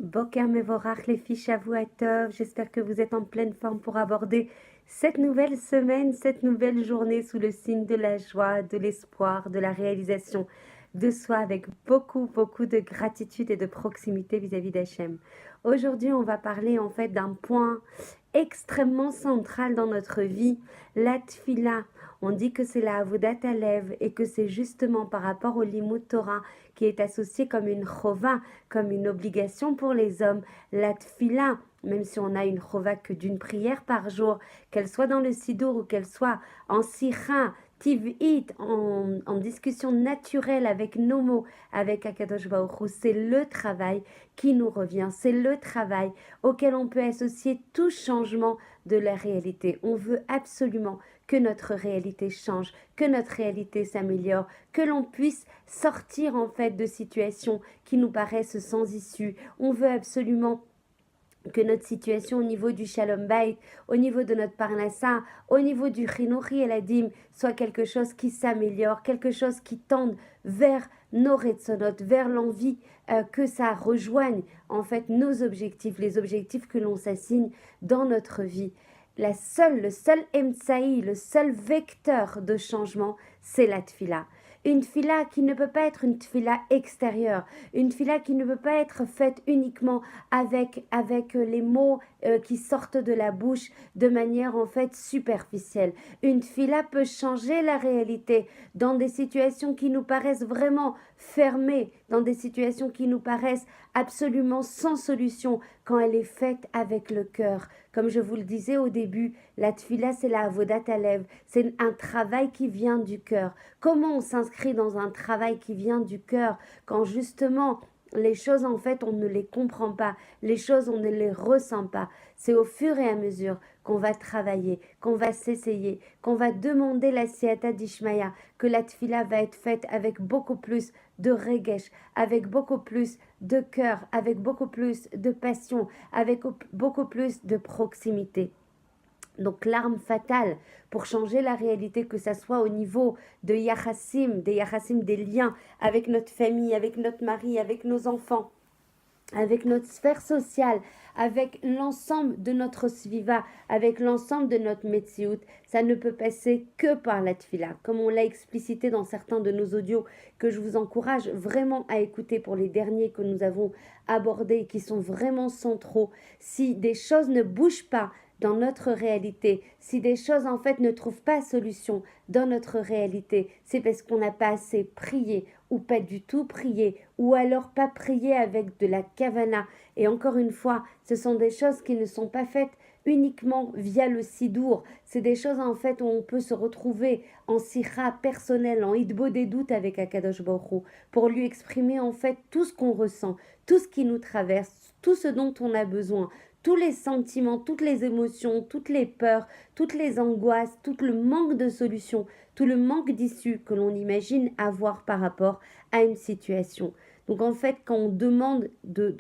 Boker Mevorach les filles Shavuot, j'espère que vous êtes en pleine forme pour aborder cette nouvelle semaine, cette nouvelle journée sous le signe de la joie, de l'espoir, de la réalisation de soi avec beaucoup de gratitude et de proximité vis-à-vis d'Hachem. Aujourd'hui, on va parler en fait d'un point extrêmement central dans notre vie, la tfila. On dit que c'est la avodat alev et que c'est justement par rapport au limud Torah qui est associé comme une chova, comme une obligation pour les hommes, la tfila, même si on a une chova que d'une prière par jour, qu'elle soit dans le sidour ou qu'elle soit en sikha, tiv'it, en discussion naturelle avec nos mots, avec Akadosh Baruch Hu, c'est le travail qui nous revient, c'est le travail auquel on peut associer tout changement de la réalité. On veut absolument que notre réalité change, que notre réalité s'améliore, que l'on puisse sortir en fait de situations qui nous paraissent sans issue. On veut absolument que notre situation au niveau du Shalom Bayit, au niveau de notre Parnassa, au niveau du Chinuchi et la Dîme, soit quelque chose qui s'améliore, quelque chose qui tende vers nos Retzonot, vers l'envie que ça rejoigne en fait nos objectifs, les objectifs que l'on s'assigne dans notre vie. Le seul emtsaï, le seul vecteur de changement, c'est la tfila. Une tfila qui ne peut pas être une tfila extérieure, une tfila qui ne peut pas être faite uniquement avec les mots qui sortent de la bouche de manière en fait superficielle. Une tfila peut changer la réalité dans des situations qui nous paraissent vraiment fermées, dans des situations qui nous paraissent absolument sans solution quand elle est faite avec le cœur. Comme je vous le disais au début, la tfila c'est la avodat alev, c'est un travail qui vient du cœur. Comment on s'inscrit dans un travail qui vient du cœur quand justement les choses en fait on ne les comprend pas, les choses on ne les ressent pas. C'est au fur et à mesure qu'on va travailler, qu'on va s'essayer, qu'on va demander la siata d'Ishmaïa, que la tfila va être faite avec beaucoup plus de regesh, avec beaucoup plus de cœur, avec beaucoup plus de passion, avec beaucoup plus de proximité. Donc l'arme fatale pour changer la réalité, que ça soit au niveau de Yachassim, des liens avec notre famille, avec notre mari, avec nos enfants, avec notre sphère sociale, avec l'ensemble de notre sviva, avec l'ensemble de notre metsiout, ça ne peut passer que par la tfila. Comme on l'a explicité dans certains de nos audios, que je vous encourage vraiment à écouter pour les derniers que nous avons abordés et qui sont vraiment centraux. Si des choses ne bougent pas dans notre réalité, si des choses en fait ne trouvent pas solution dans notre réalité, c'est parce qu'on n'a pas assez prié ou pas du tout prié, ou alors pas prié avec de la kavana. Et encore une fois, ce sont des choses qui ne sont pas faites uniquement via le sidour. C'est des choses en fait où on peut se retrouver en sira personnel, en hitbo des doutes avec Akadosh Baruch Hu, pour lui exprimer en fait tout ce qu'on ressent, tout ce qui nous traverse, tout ce dont on a besoin, tous les sentiments, toutes les émotions, toutes les peurs, toutes les angoisses, tout le manque de solutions, tout le manque d'issue que l'on imagine avoir par rapport à une situation. Donc en fait, quand on demande,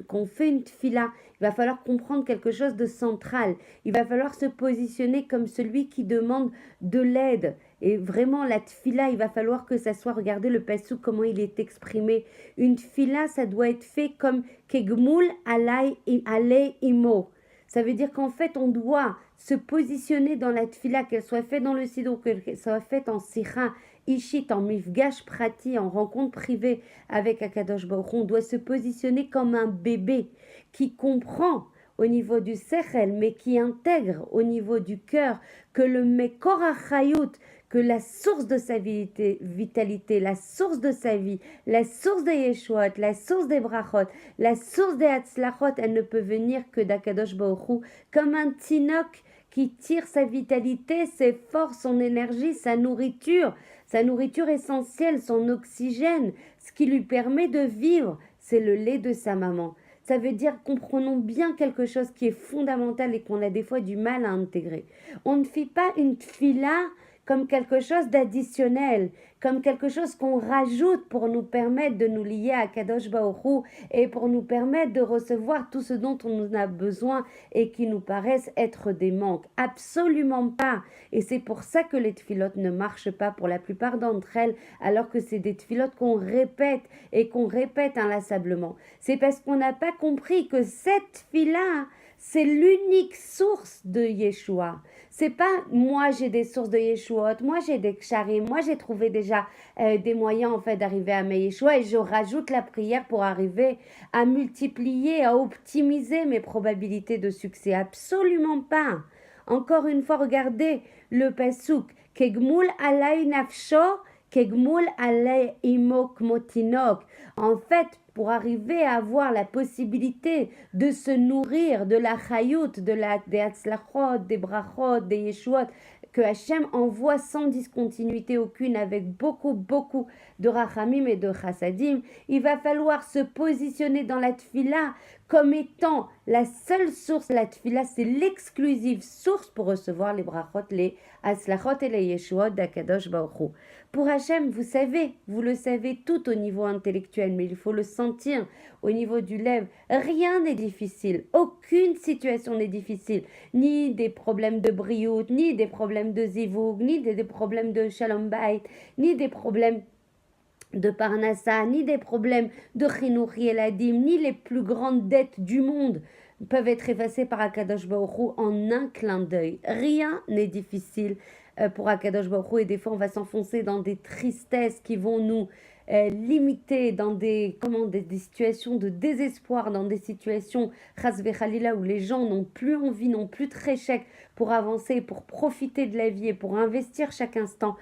qu'on fait une tfila, il va falloir comprendre quelque chose de central. Il va falloir se positionner comme celui qui demande de l'aide. Et vraiment, la tfila, il va falloir que ça soit, regardez le passou, comment il est exprimé. Une tfila, ça doit être fait comme kegmul alay imo. Ça veut dire qu'en fait, on doit se positionner dans la tfila, qu'elle soit faite dans le sidou, qu'elle soit faite en sikha, ishit, en mifgash prati, en rencontre privée avec Akadosh Baruch Hu. On doit se positionner comme un bébé qui comprend au niveau du sechel, mais qui intègre au niveau du cœur que le mekor achayut, que la source de sa vitalité, la source de sa vie, la source des Yeshuot, la source des Brachot, la source des Hatzlachot, elle ne peut venir que d'Akadosh Baruch Hu, comme un tinok qui tire sa vitalité, ses forces, son énergie, sa nourriture essentielle, son oxygène, ce qui lui permet de vivre, c'est le lait de sa maman. Ça veut dire, comprenons bien quelque chose qui est fondamental et qu'on a des fois du mal à intégrer. On ne fait pas une tfila comme quelque chose d'additionnel, comme quelque chose qu'on rajoute pour nous permettre de nous lier à Kadosh Baruch Hu et pour nous permettre de recevoir tout ce dont on en a besoin et qui nous paraissent être des manques. Absolument pas. Et c'est pour ça que les tfilotes ne marchent pas pour la plupart d'entre elles, alors que c'est des tfilotes qu'on répète et qu'on répète inlassablement. C'est parce qu'on n'a pas compris que cette tfila, c'est l'unique source de Yeshua. C'est pas moi j'ai des sources de Yeshuot, moi j'ai des ksharim, moi j'ai trouvé déjà des moyens en fait d'arriver à mes Yeshua et je rajoute la prière pour arriver à multiplier, à optimiser mes probabilités de succès. Absolument pas. Encore une fois, regardez le pasuk. Kegmul alay nafsho, kegmul alay imok motinok. En fait, pour arriver à avoir la possibilité de se nourrir de la chayout, des hatzlachot, des brachot, des yeshuot, que Hachem envoie sans discontinuité aucune, avec beaucoup de rachamim et de chassadim, il va falloir se positionner dans la tfila comme étant la seule source. La tfila, c'est l'exclusive source pour recevoir les brachot, les hatzlachot et les yeshuot d'Akadosh Baruch Hu. Pour Hachem, vous le savez tout au niveau intellectuel, mais il faut le sentir au niveau du lèvre. Rien n'est difficile, aucune situation n'est difficile, ni des problèmes de briout, ni des problèmes de zivoug, ni des problèmes de shalom bayit, ni des problèmes de Parnassa, ni des problèmes de Chinouri Eladim, ni les plus grandes dettes du monde peuvent être effacées par Akadosh Baruch Hu en un clin d'œil. Rien n'est difficile pour Akadosh Baruch Hu, et des fois on va s'enfoncer dans des tristesses qui vont nous limiter dans des situations de désespoir, dans des situations chas vechalila où les gens n'ont plus envie, n'ont plus de réchec pour avancer, pour profiter de la vie et pour investir chaque instant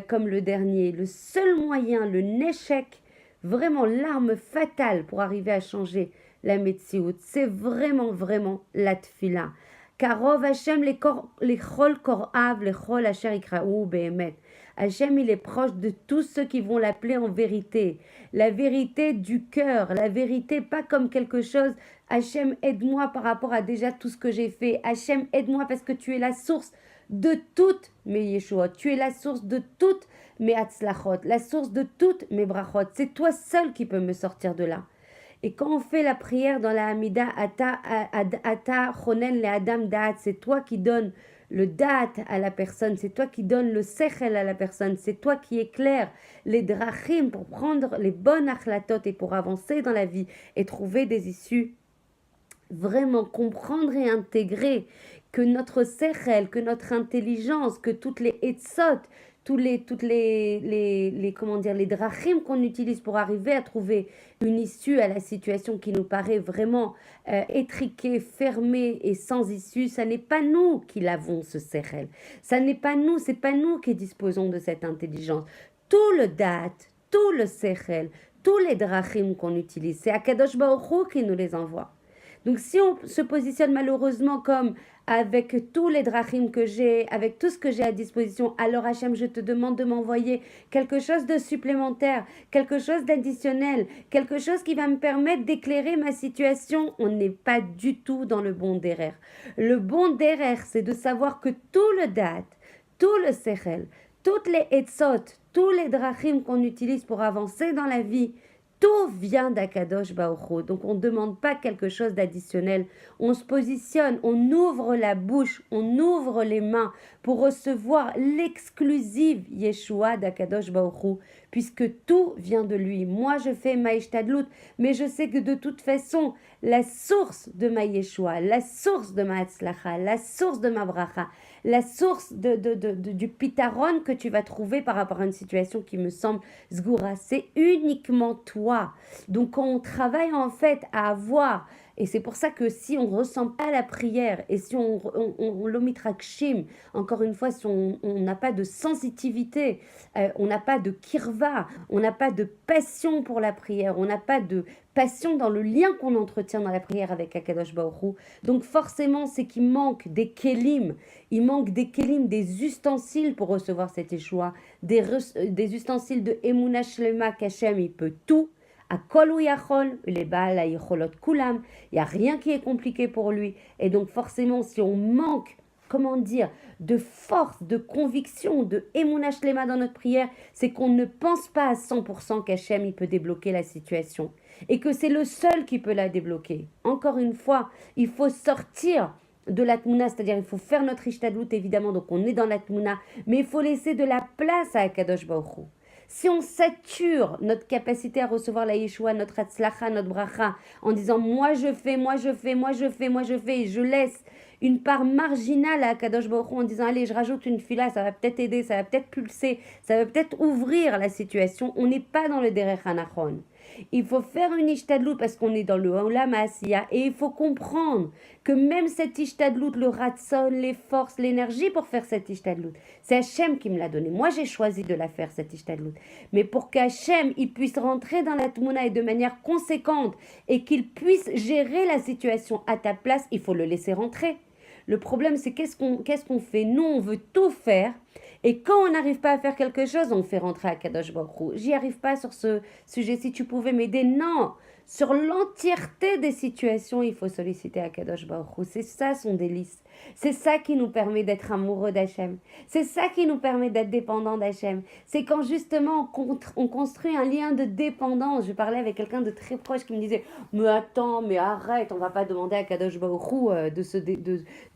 comme le dernier. Le seul moyen, le néchec, vraiment l'arme fatale pour arriver à changer la Metsiout, c'est vraiment la tfila. Karov Hashem les chol korav, les chol asher ikraou behemet. Hachem, il est proche de tous ceux qui vont l'appeler en vérité. La vérité du cœur, la vérité pas comme quelque chose. Hachem, aide-moi par rapport à déjà tout ce que j'ai fait. Hachem, aide-moi parce que tu es la source de toutes mes Yeshuot. Tu es la source de toutes mes Hatzlachot, la source de toutes mes brachot. C'est toi seul qui peux me sortir de là. Et quand on fait la prière dans la Hamida, Ata Chonen le Adam Da'at, c'est toi qui donnes le Da'at à la personne, c'est toi qui donnes le Sechel à la personne, c'est toi qui éclaires les drachim pour prendre les bonnes achlatot et pour avancer dans la vie et trouver des issues. Vraiment comprendre et intégrer que notre Sechel, que notre intelligence, que toutes les etzot, les drachim qu'on utilise pour arriver à trouver une issue à la situation qui nous paraît vraiment étriquée, fermée et sans issue, ça n'est pas nous qui l'avons ce sechel. Ça n'est pas nous, c'est pas nous qui disposons de cette intelligence. Tout le date, tout le sechel, tous les drachim qu'on utilise, c'est Akadosh Baruch Hu qui nous les envoie. Donc si on se positionne malheureusement comme avec tous les drachim que j'ai, avec tout ce que j'ai à disposition, alors Hachem, je te demande de m'envoyer quelque chose de supplémentaire, quelque chose d'additionnel, quelque chose qui va me permettre d'éclairer ma situation. On n'est pas du tout dans le bon derrière. Le bon derrière, c'est de savoir que tout le date, tout le sechel, toutes les etzot, tous les drachim qu'on utilise pour avancer dans la vie, tout vient d'Akadosh Baruch Hu. Donc on ne demande pas quelque chose d'additionnel. On se positionne, on ouvre la bouche, on ouvre les mains pour recevoir l'exclusive Yeshua d'Akadosh Baruch Hu, puisque tout vient de lui. Moi je fais ma ishtadlut, mais je sais que de toute façon, la source de ma Yeshua, la source de ma Hatzlacha, la source de ma bracha, la source du pitaron que tu vas trouver par rapport à une situation qui me semble zgoura, c'est uniquement toi. Donc quand on travaille en fait à avoir, et c'est pour ça que si on ne ressent pas la prière, et si on l'omitrakshim, encore une fois, si on n'a pas de sensitivité, on n'a pas de kirva, on n'a pas de passion pour la prière, on n'a pas de passion dans le lien qu'on entretient dans la prière avec Akadosh Baruch Hu. Donc forcément, c'est qu'il manque des kelim, il manque des kelim, des ustensiles pour recevoir cet échoua, des ustensiles de Emunah Shlema qu'Hachem, il peut tout. À kol ou yachol, les baal ayicholot kulam, il n'y a rien qui est compliqué pour lui. Et donc forcément, si on manque comment dire, de force, de conviction, de Emouna Shlema dans notre prière, c'est qu'on ne pense pas à 100% qu'Hachem, il peut débloquer la situation et que c'est le seul qui peut la débloquer. Encore une fois, il faut sortir de la Tmouna, c'est-à-dire il faut faire notre Ishtadlout évidemment, donc on est dans la Tmouna, mais il faut laisser de la place à Akadosh Baruch Hu. Si on sature notre capacité à recevoir la Yeshua, notre Hatzlacha, notre Bracha, en disant moi je fais, moi je fais, moi je fais, moi je fais, et je laisse une part marginale à Kadosh Baruch Hu en disant allez je rajoute une fila, ça va peut-être aider, ça va peut-être pulser, ça va peut-être ouvrir la situation, on n'est pas dans le Derech Hanachon. Il faut faire une ishtadlout parce qu'on est dans le Olam Asiya et il faut comprendre que même cette ishtadlout, le ratson, les forces, l'énergie pour faire cette ishtadlout, c'est Hachem qui me l'a donné. Moi, j'ai choisi de la faire, cette ishtadlout. Mais pour qu'Hachem, il puisse rentrer dans la Tmouna et de manière conséquente et qu'il puisse gérer la situation à ta place, il faut le laisser rentrer. Le problème, c'est qu'est-ce qu'on fait? Nous, on veut tout faire. Et quand on n'arrive pas à faire quelque chose, on fait rentrer à Kadosh Baruch Hu. J'y arrive pas sur ce sujet. Si tu pouvais m'aider, non. Sur l'entièreté des situations, il faut solliciter à Kadosh Baruch Hu. C'est ça son délice. C'est ça qui nous permet d'être amoureux d'Hachem. C'est ça qui nous permet d'être dépendants d'Hachem. C'est quand justement on construit un lien de dépendance. Je parlais avec quelqu'un de très proche qui me disait « Mais attends, mais arrête, on va pas demander à Kadosh Baruch Hu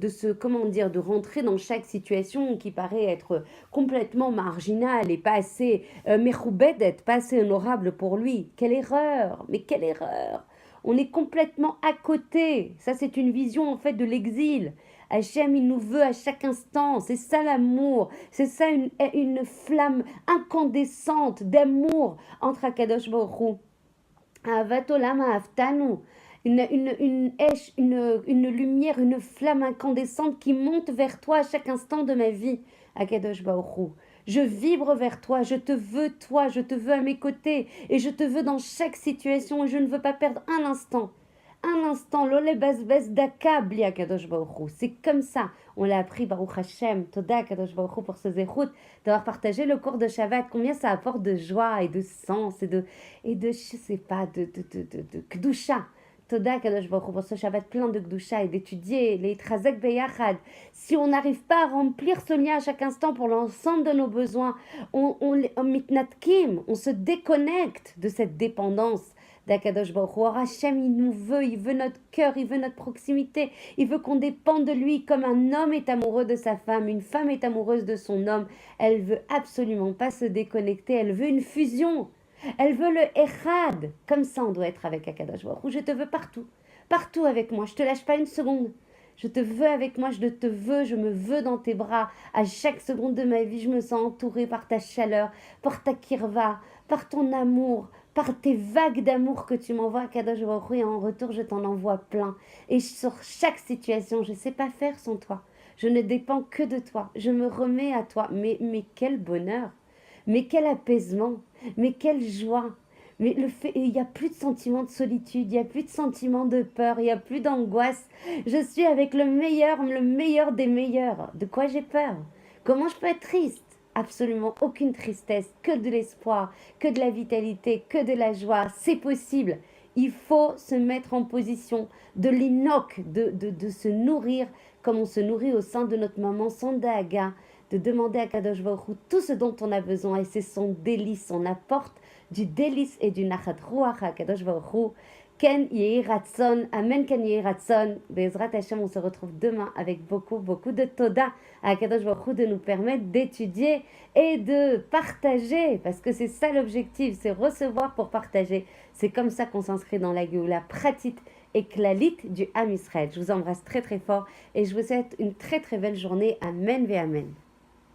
de rentrer dans chaque situation qui paraît être complètement marginale et pas assez mechoubedet, pas assez honorable pour lui. Quelle erreur! Mais quelle erreur! On est complètement à côté. Ça, c'est une vision en fait de l'exil. Hachem, il nous veut à chaque instant. C'est ça l'amour. C'est ça une flamme incandescente d'amour entre Akadosh Baruch Hu. Ahavat olam ahavtanu. Une lumière, une flamme incandescente qui monte vers toi à chaque instant de ma vie, Akadosh Baruch Hu. Je vibre vers toi, je te veux à mes côtés, et je te veux dans chaque situation, et je ne veux pas perdre un instant. Un instant, l'olé basbes d'akabli Akadosh Baruch Hu. C'est comme ça, on l'a appris, Baruch Hashem, Toda Akadosh Baruch Hu pour ce zérout, d'avoir partagé le cours de Shabbat, combien ça apporte de joie et de sens, et de je sais pas, de Kedusha. Toda Kadosh Baruch Hu pour ce Shabbat plein de Gdusha et d'étudier les Trazek Beyachad. Si on n'arrive pas à remplir ce lien à chaque instant pour l'ensemble de nos besoins, on mitnatkim, on se déconnecte de cette dépendance d'Akadosh Baruch Hu. Hachem, il veut notre cœur, il veut notre proximité, il veut qu'on dépende de lui comme un homme est amoureux de sa femme, une femme est amoureuse de son homme. Elle veut absolument pas se déconnecter, elle veut une fusion. Elle veut le Echad. Comme ça, on doit être avec Akadosh Baruch Hu. Je te veux partout. Partout avec moi. Je te lâche pas une seconde. Je te veux avec moi. Je te veux. Je me veux dans tes bras. À chaque seconde de ma vie, je me sens entourée par ta chaleur, par ta kirva, par ton amour, par tes vagues d'amour que tu m'envoies, Akadosh Baruch Hu. Et en retour, je t'en envoie plein. Et sur chaque situation, je ne sais pas faire sans toi. Je ne dépends que de toi. Je me remets à toi. Mais quel bonheur. Mais quel apaisement. Mais quelle joie! Mais il n'y a plus de sentiment de solitude, il n'y a plus de sentiment de peur, il n'y a plus d'angoisse. Je suis avec le meilleur des meilleurs. De quoi j'ai peur? Comment je peux être triste? Absolument aucune tristesse, que de l'espoir, que de la vitalité, que de la joie. C'est possible. Il faut se mettre en position de l'inoc, de se nourrir comme on se nourrit au sein de notre maman sans dahaga, de demander à Kadosh Baruch Hu tout ce dont on a besoin et c'est son délice, on apporte du délice et du nachat ruach à Kadosh Baruch Hu. Ken Yehi Ratson, Amen Ken Yehi Ratson. Bezrat Hashem, on se retrouve demain avec beaucoup de toda à Kadosh Baruch Hu de nous permettre d'étudier et de partager, parce que c'est ça l'objectif, c'est recevoir pour partager. C'est comme ça qu'on s'inscrit dans la Géoula pratique et clalit du Ham Israël. Je vous embrasse très fort et je vous souhaite une très belle journée. Amen ve Amen.